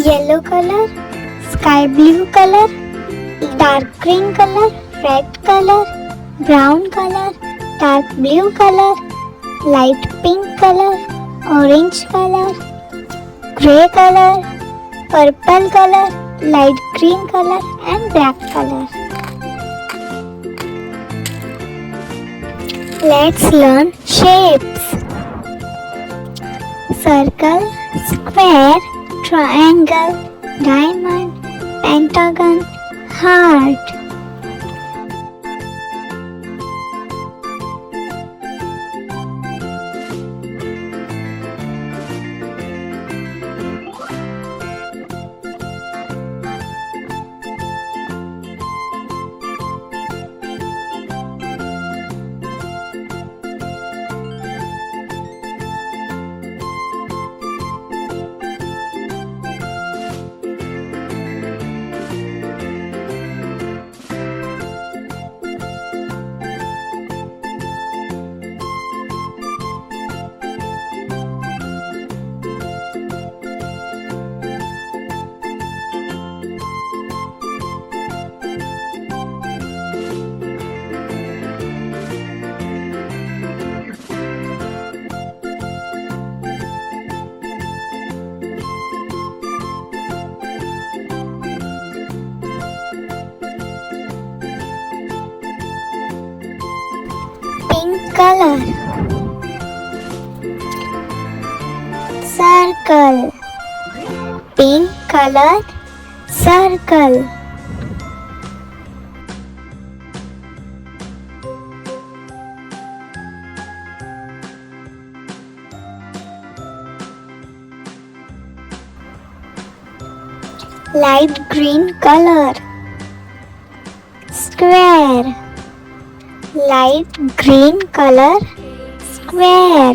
yellow color, sky blue color, dark green color, red color, brown color, dark blue color, light pink color, orange color, grey color, purple color, light green color and black color. Let's learn shapes. Circle, square, triangle, diamond, pentagon, heart. Pink color. Circle. Pink color. Circle. Light green color. Square. Light green color, square.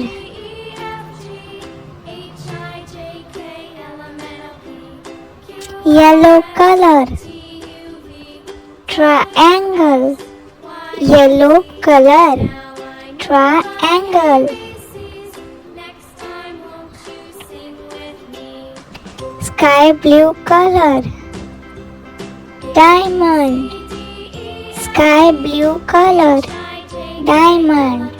Yellow color, triangle. Yellow color, triangle. Sky blue color, diamond. Sky blue color, diamond.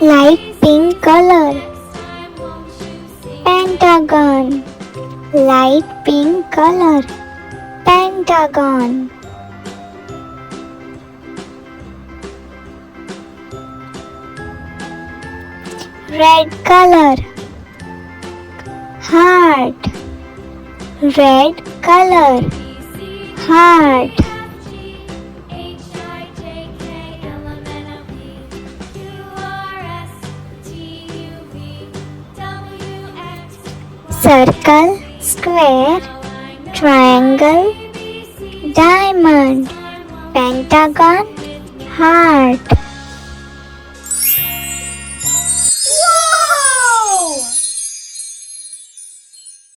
Light pink color, pentagon. Light pink color, pentagon. Red color, heart. Red color, heart. Circle, square, triangle, diamond, pentagon, heart.